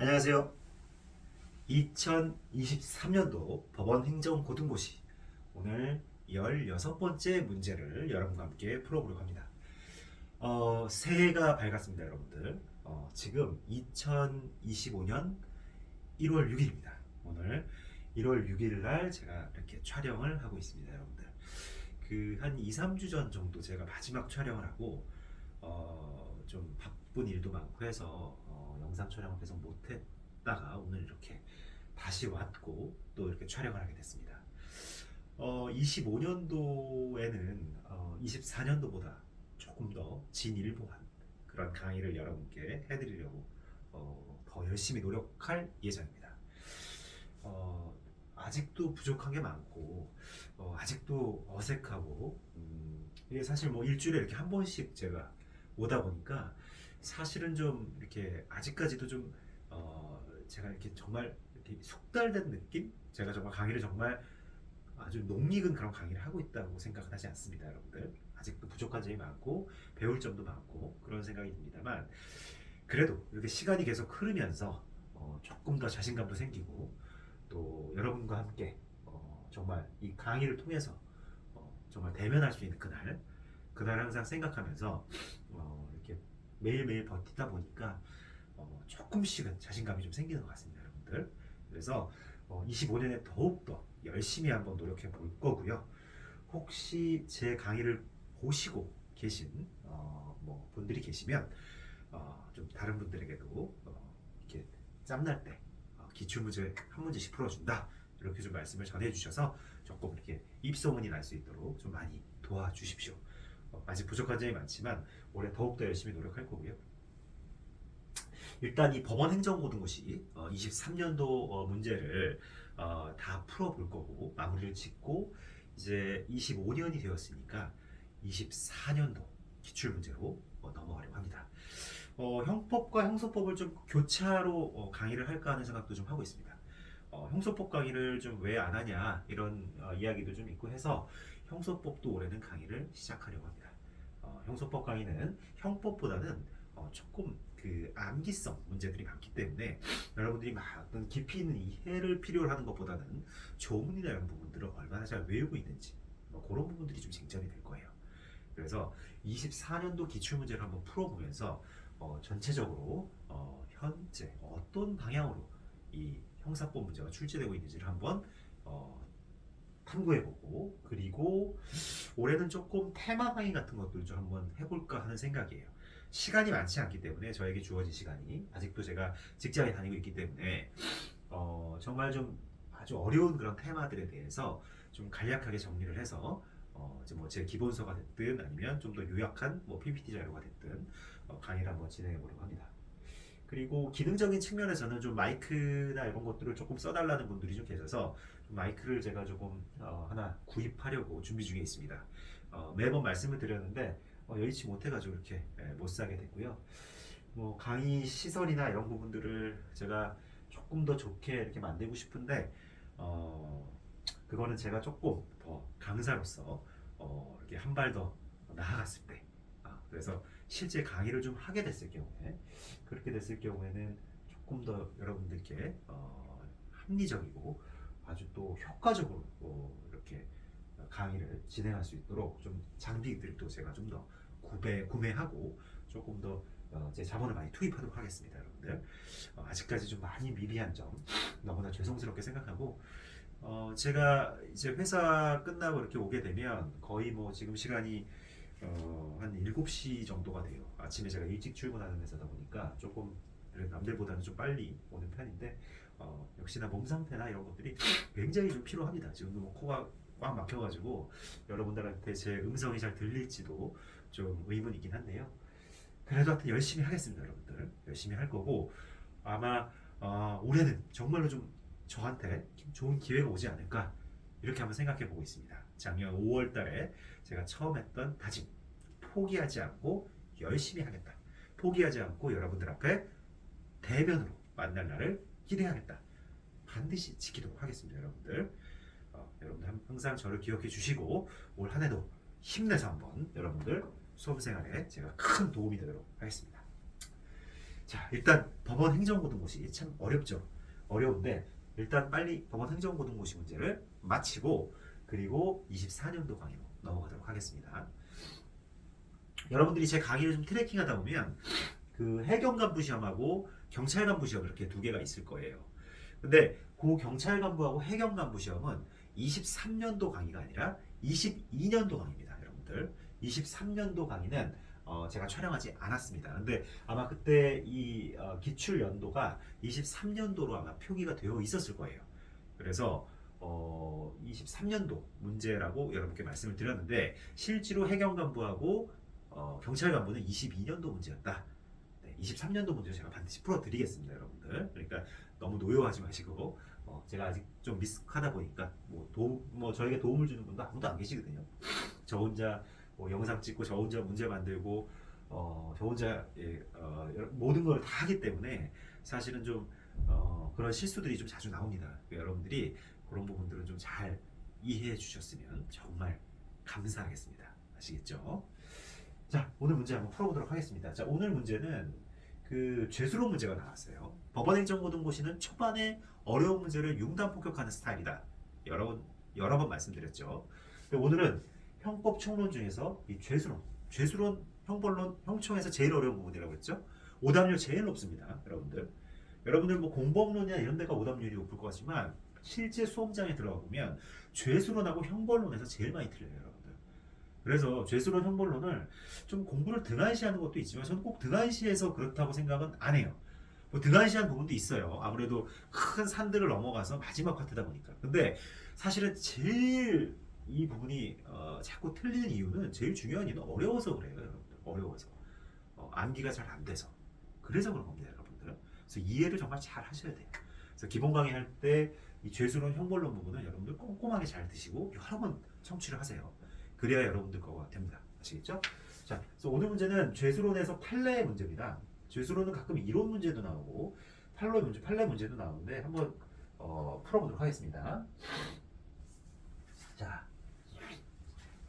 안녕하세요. 2023년도 법원 행정고등고시 오늘 16번째 문제를 여러분과 함께 풀어보려고 합니다. 새해가 밝았습니다, 여러분들. 지금 2025년 1월 6일입니다. 오늘 1월 6일 날 제가 이렇게 촬영을 하고 있습니다, 여러분들. 한 2, 3주 전 정도 제가 마지막 촬영을 하고 좀 바쁜 일도 많고 해서 영상 촬영을 계속 못했다가 오늘 이렇게 다시 왔고 또 이렇게 촬영을 하게 됐습니다. 25년도에는 24년도보다 조금 더 진일보한 그런 강의를 여러분께 해드리려고 더 열심히 노력할 예정입니다. 아직도 부족한 게 많고 아직도 어색하고 이게 사실 뭐 일주일에 이렇게 한 번씩 제가 오다 보니까 사실은 좀 이렇게 아직까지도 좀 제가 이렇게 정말 이렇게 숙달된 느낌? 제가 정말 강의를 정말 아주 농익은 그런 강의를 하고 있다고 생각은 하지 않습니다, 여러분들. 아직도 부족한 점이 많고 배울 점도 많고 그런 생각이 듭니다만 그래도 이렇게 시간이 계속 흐르면서 조금 더 자신감도 생기고 또 여러분과 함께 정말 이 강의를 통해서 정말 대면할 수 있는 그날 항상 생각하면서 이렇게 매일매일 버티다 보니까 조금씩은 자신감이 좀 생기는 것 같습니다, 여러분들. 그래서 25년에 더욱더 열심히 한번 노력해 볼 거고요. 혹시 제 강의를 보시고 계신 뭐 분들이 계시면 좀 다른 분들에게도 이렇게 짬날 때 기출문제 한 문제씩 풀어준다 이렇게 좀 말씀을 전해주셔서 조금 이렇게 입소문이 날 수 있도록 좀 많이 도와주십시오. 아직 부족한 점이 많지만 올해 더욱더 열심히 노력할 거고요. 일단 이 법원 행정고등고시 23년도 문제를 다 풀어볼 거고 마무리를 짓고 이제 25년이 되었으니까 24년도 기출문제로 넘어가려고 합니다. 형법과 형소법을 좀 교차로 강의를 할까 하는 생각도 좀 하고 있습니다. 형소법 강의를 좀 왜 안 하냐 이런 이야기도 좀 있고 해서 형소법도 올해는 강의를 시작하려고 합니다. 형소법 강의는 형법보다는 조금 그 암기성 문제들이 많기 때문에 여러분들이 막 어떤 깊이 있는 이해를 필요로 하는 것보다는 조문이나 이런 부분들을 얼마나 잘 외우고 있는지 그런 부분들이 좀 쟁점이 될 거예요. 그래서 24년도 기출문제를 한번 풀어보면서 전체적으로 현재 어떤 방향으로 이 형사법 문제가 출제되고 있는지를 한번 탐구해보고 그리고 올해는 조금 테마 강의 같은 것들 좀 한번 해볼까 하는 생각이에요. 시간이 많지 않기 때문에 저에게 주어진 시간이 아직도 제가 직장에 다니고 있기 때문에 정말 좀 아주 어려운 그런 테마들에 대해서 좀 간략하게 정리를 해서 이제 뭐 제 기본서가 됐든 아니면 좀 더 요약한 뭐 PPT 자료가 됐든 강의를 한번 진행해 보려고 합니다. 그리고 기능적인 측면에서는 좀 마이크나 이런 것들을 조금 써달라는 분들이 좀 계셔서 좀 마이크를 제가 조금 하나 구입하려고 준비 중에 있습니다. 매번 말씀을 드렸는데 여의치 못해가지고 이렇게 못 사게 됐고요. 뭐 강의 시설이나 이런 부분들을 제가 조금 더 좋게 이렇게 만들고 싶은데 그거는 제가 조금 더 강사로서 이렇게 한 발 더 나아갔을 때 그래서 실제 강의를 좀 하게 됐을 경우에 그렇게 됐을 경우에는 조금 더 여러분들께 합리적이고 아주 또 효과적으로 이렇게 강의를 진행할 수 있도록 좀 장비들도 제가 좀 더 구매하고 조금 더 제 자본을 많이 투입하도록 하겠습니다, 여러분들. 아직까지 좀 많이 미비한 점 너무나 죄송스럽게 생각하고 제가 이제 회사 끝나고 이렇게 오게 되면 거의 뭐 지금 시간이 한 7시 정도가 돼요. 아침에 제가 일찍 출근하는 회사다 보니까 조금 남들보다는 좀 빨리 오는 편인데 역시나 몸 상태나 이런 것들이 굉장히 좀 필요합니다. 지금도 뭐 코가 꽉 막혀가지고 여러분들한테 제 음성이 잘 들릴지도 좀 의문이긴 한데요. 그래도 하여튼 열심히 하겠습니다, 여러분들. 열심히 할 거고 아마 올해는 정말로 좀 저한테 좋은 기회가 오지 않을까 이렇게 한번 생각해 보고 있습니다. 작년 5월 달에 제가 처음 했던 다짐 포기하지 않고 열심히 하겠다. 포기하지 않고 여러분들 앞에 대면으로 만날 날을 기대하겠다. 반드시 지키도록 하겠습니다, 여러분들. 여러분들 항상 저를 기억해 주시고 올 한 해도 힘내서 한번 여러분들 수험생활에 제가 큰 도움이 되도록 하겠습니다. 자, 일단 법원 행정고등고시 참 어렵죠. 어려운데 일단 빨리 법원 행정고등고시 문제를 마치고 그리고 24년도 강의로 넘어가도록 하겠습니다. 여러분들이 제 강의를 좀 트래킹하다 보면 그 해경간부 시험하고 경찰간부 시험 이렇게 두 개가 있을 거예요. 근데 그 경찰간부하고 해경간부 시험은 23년도 강의가 아니라 22년도 강의입니다, 여러분들. 23년도 강의는 제가 촬영하지 않았습니다. 근데 아마 그때 이 기출 연도가 23년도로 아마 표기가 되어 있었을 거예요. 그래서 23년도 문제라고 여러분께 말씀을 드렸는데 실제로 해경간부하고 경찰간부는 22년도 문제였다. 네, 23년도 문제 제가 반드시 풀어드리겠습니다, 여러분들. 그러니까 너무 노여워하지 마시고 제가 아직 좀 미숙하다 보니까 저에게 도움을 주는 분도 아무도 안 계시거든요. 저 혼자 영상 찍고 저 혼자 문제 만들고 저 혼자 모든 걸 다 하기 때문에 사실은 좀 그런 실수들이 좀 자주 나옵니다. 그러니까 여러분들이 그런 부분들은 좀 잘 이해해 주셨으면 정말 감사하겠습니다. 아시겠죠? 자, 오늘 문제 한번 풀어보도록 하겠습니다. 자, 오늘 문제는 그 죄수로 문제가 나왔어요. 법원행정고등고시는 초반에 어려운 문제를 융단 폭격하는 스타일이다. 여러 번 말씀드렸죠. 오늘은 형법 총론 중에서 이 죄수론, 형법론, 형총에서 제일 어려운 부분이라고 했죠. 오답률 제일 높습니다, 여러분들. 여러분들 뭐 공법론이나 이런 데가 오답률이 높을 것 같지만 실제 수험장에 들어가 보면 죄수론하고 형법론에서 제일 많이 틀려요, 여러분들. 그래서 죄수론, 형법론을 좀 공부를 등한시하는 것도 있지만 저는 꼭 등한시해서 그렇다고 생각은 안 해요. 뭐 등한시한 부분도 있어요. 아무래도 큰 산들을 넘어가서 마지막 파트다 보니까. 근데 사실은 제일 이 부분이 자꾸 틀리는 이유는 제일 중요한 이유는 어려워서 그래요, 여러분들. 어려워서 암기가 잘 안 돼서 그래서 그런 겁니다, 여러분들. 그래서 이해를 정말 잘 하셔야 돼요. 그래서 기본 강의 할 때 이 죄수론, 형법론 부분은 여러분들 꼼꼼하게 잘 드시고 여러 번 청취를 하세요. 그래야 여러분들 거가 됩니다. 아시겠죠? 자, 그래서 오늘 문제는 죄수론에서 판례 문제입니다. 죄수론은 가끔 이론 문제도 나오고 판례 문제도 나오는데 한번 풀어보도록 하겠습니다. 자,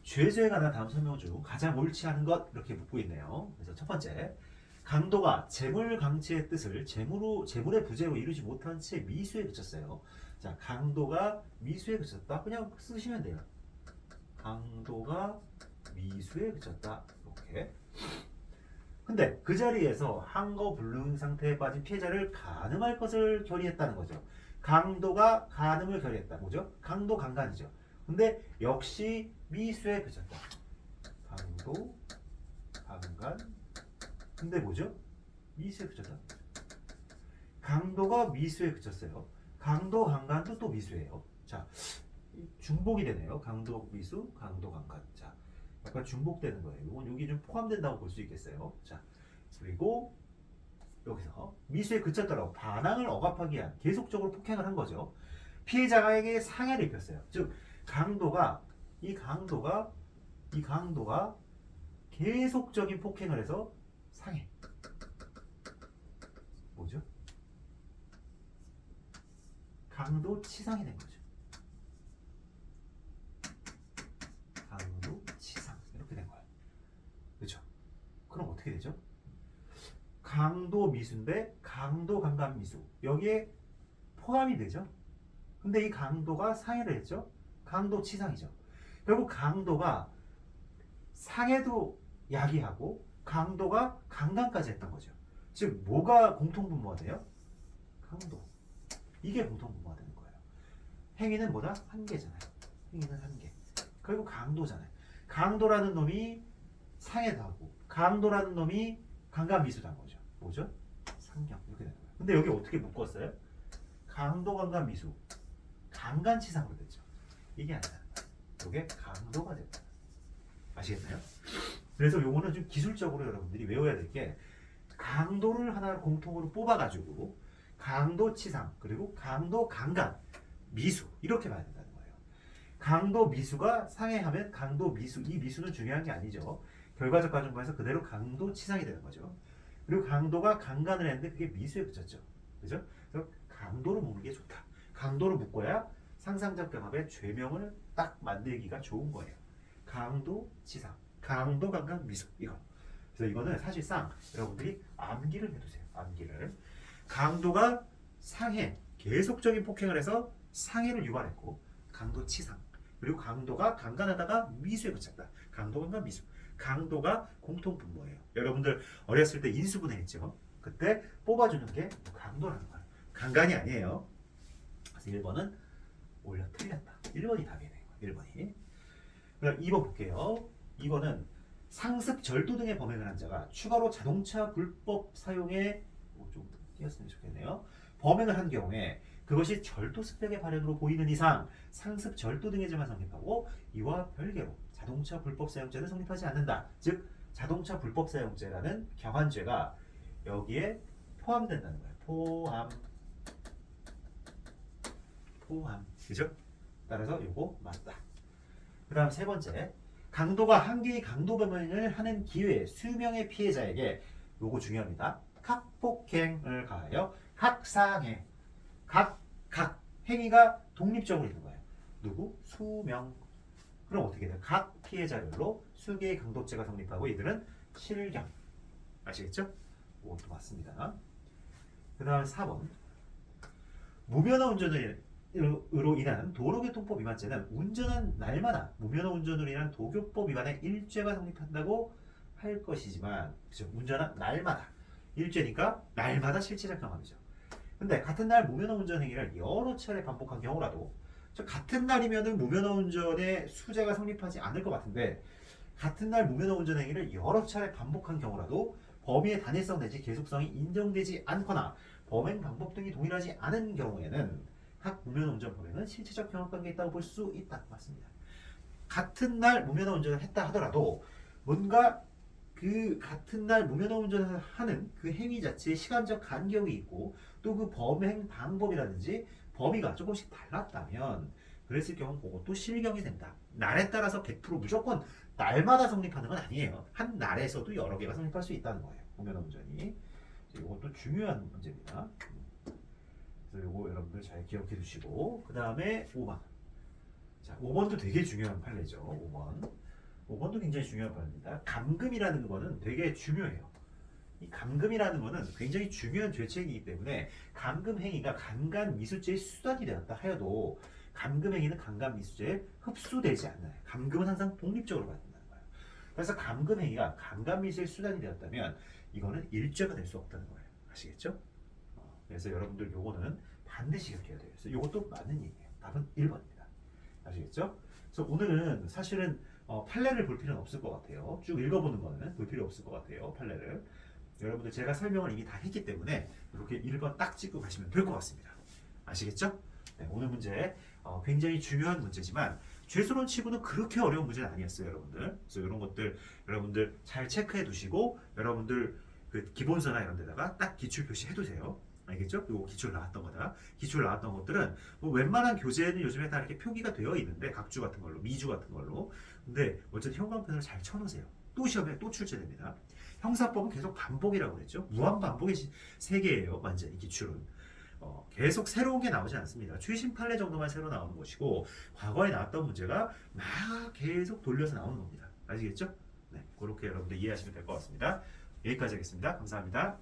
죄수에 관한 다음 설명 중 가장 옳지 않은 것 이렇게 묻고 있네요. 그래서 첫 번째, 강도가 재물 강치의 뜻을 재물의 부재로 이루지 못한 채 미수에 그쳤어요. 자, 강도가 미수에 그쳤다. 그냥 쓰시면 돼요. 강도가 미수에 그쳤다. 이렇게. 근데 그 자리에서 항거 불능 상태에 빠진 피해자를 간음할 것을 결의했다는 거죠. 강도가 간음을 결의했다. 뭐죠? 강도 강간이죠. 근데 역시 미수에 그쳤다. 강도 강간. 근데 뭐죠? 미수에 그쳤다. 강도가 미수에 그쳤어요. 강도 강간도 또 미수예요. 자, 중복이 되네요. 강도 미수, 강도 강간. 자, 약간 중복되는 거예요. 이건 여기 좀 포함된다고 볼 수 있겠어요. 자, 그리고 여기서 미수에 그쳤다라고 반항을 억압하기 위한 계속적으로 폭행을 한 거죠. 피해자에게 상해를 입혔어요. 즉 강도가 계속적인 폭행을 해서 상해. 뭐죠? 강도 치상이 된 거죠. 강도 치상 이렇게 된 거예요. 그렇죠? 그럼 어떻게 되죠? 강도 미수인데 강도 강간 미수 여기에 포함이 되죠. 근데 이 강도가 상해를 했죠. 강도 치상이죠. 결국 강도가 상해도 야기하고 강도가 강간까지 했던 거죠. 즉 뭐가 공통분모가 돼요? 강도. 이게 공통분모가 되는 거예요. 행위는 뭐다? 한 개잖아요. 행위는 한 개. 그리고 강도잖아요. 강도라는 놈이 상해도 하고 강도라는 놈이 강간 미수도 한 거죠. 뭐죠? 상경 이렇게 되는 거예요. 근데 여기 어떻게 묶었어요? 강도 강간 미수 강간치상으로 됐죠. 이게 아니라 이게 강도가 됐다. 아시겠나요? 그래서 요거는 좀 기술적으로 여러분들이 외워야 될 게 강도를 하나 공통으로 뽑아가지고 강도치상 그리고 강도 강간 미수 이렇게 봐야 된다는 거예요. 강도 미수가 상해하면 강도 미수 이 미수는 중요한 게 아니죠. 결과적 가정과에서 그대로 강도 치상이 되는 거죠. 그리고 강도가 강간을 했는데 그게 미수에 그쳤죠. 그죠? 그래서 강도로 묶는 게 좋다. 강도로 묶어야 상상적 경합의 죄명을 딱 만들기가 좋은 거예요. 강도 치상, 강도 강간 미수 이거. 그래서 이거는 사실상 여러분들이 암기를 해두세요. 암기를. 강도가 상해, 계속적인 폭행을 해서 상해를 유발했고, 강도치상. 그리고 강도가 강간하다가 미수에 그쳤다. 강도, 강간, 미수. 강도가 공통분모예요. 여러분들 어렸을 때 인수분해했죠? 그때 뽑아주는 게 강도라는 거예요. 강간이 아니에요. 그래서 1번은 올려 틀렸다. 1번이 답이네요. 1번이. 그럼 2번 볼게요. 2번은 상습, 절도 등의 범행을 한 자가 추가로 자동차 불법 사용에 좀 띄었으면 좋겠네요. 범행을 한 경우에 그것이 절도 습격의 발현으로 보이는 이상 상습, 절도 등의 죄만 성립하고 이와 별개로 자동차 불법 사용죄는 성립하지 않는다. 즉 자동차 불법 사용죄라는 경한죄가 여기에 포함된다는 거예요. 포함. 그죠? 따라서 요거 맞다. 그 다음 세 번째, 강도가 한 개의 강도 범행을 하는 기회에 수명의 피해자에게, 요거 중요합니다. 각폭행을 가하여 각상해, 각 행위가 독립적으로 있는 거예요. 누구? 수명. 그럼 어떻게 돼요? 각 피해자별로 수개의 강도죄가 성립하고 이들은 실경. 아시겠죠? 이것도 맞습니다. 그 다음 4번, 무면허 운전으로 인한 도로교통법 위반죄는 운전한 날마다 무면허 운전으로 인한 도교법 위반의 일죄가 성립한다고 할 것이지만, 그죠? 운전한 날마다 일죄니까 날마다 실체적 경험이죠. 근데 같은 날 무면허 운전 행위를 여러 차례 반복한 경우라도, 같은 날이면은 무면허 운전의 수재가 성립하지 않을 것 같은데, 같은 날 무면허 운전 행위를 여러 차례 반복한 경우라도 범위의 단일성 내지 계속성이 인정되지 않거나 범행 방법 등이 동일하지 않은 경우에는 각 무면허 운전 범행은 실체적 경합관계가 있다고 볼 수 있다. 맞습니다. 같은 날 무면허 운전을 했다 하더라도 뭔가 그 같은 날 무면허 운전을 하는 그 행위 자체의 시간적 간격이 있고 또 그 범행 방법이라든지 범위가 조금씩 달랐다면 그랬을 경우는 그것도 실경이 된다. 날에 따라서 100% 무조건 날마다 성립하는 건 아니에요. 한 날에서도 여러 개가 성립할 수 있다는 거예요. 무면허 운전이. 이것도 중요한 문제입니다. 그래서 이거 여러분들 잘 기억해 두시고, 그 다음에 5번. 자, 5번도 되게 중요한 판례죠. 5번. 5번도 굉장히 중요한 판례입니다. 감금이라는 거는 되게 중요해요. 이 감금이라는 거는 굉장히 중요한 죄책이기 때문에 감금 행위가 강간 미수죄의 수단이 되었다 하여도 감금 행위는 강간 미수죄에 흡수되지 않나요? 감금은 항상 독립적으로 받는다는 거예요. 그래서 감금 행위가 강간 미수의 수단이 되었다면 이거는 일죄가 될 수 없다는 거예요. 아시겠죠? 그래서 여러분들 요거는 반드시 기억해야 돼요. 그래서 요것도 맞는 얘기예요. 답은 1번입니다. 아시겠죠? 그래서 오늘은 사실은 판례를 볼 필요는 없을 것 같아요. 쭉 읽어보는 거는 볼 필요 없을 것 같아요. 판례를. 여러분들 제가 설명을 이미 다 했기 때문에 이렇게 1번 딱 찍고 가시면 될 것 같습니다. 아시겠죠? 네, 오늘 문제 굉장히 중요한 문제지만 죄수론 치고는 그렇게 어려운 문제는 아니었어요, 여러분들. 그래서 이런 것들 여러분들 잘 체크해 두시고 여러분들 그 기본서나 이런 데다가 딱 기출 표시해 두세요. 알겠죠? 요거 기출 나왔던 거다. 기출 나왔던 것들은 뭐 웬만한 교재는 요즘에 다 이렇게 표기가 되어 있는데 각주 같은 걸로, 미주 같은 걸로. 근데 어쨌든 형광펜으로 잘 쳐놓으세요. 또 시험에 또 출제됩니다. 형사법은 계속 반복이라고 그랬죠. 무한 반복의 세계예요. 완전히 기출은. 계속 새로운 게 나오지 않습니다. 최신 판례 정도만 새로 나오는 것이고 과거에 나왔던 문제가 막 계속 돌려서 나오는 겁니다. 아시겠죠? 네, 그렇게 여러분들 이해하시면 될 것 같습니다. 여기까지 하겠습니다. 감사합니다.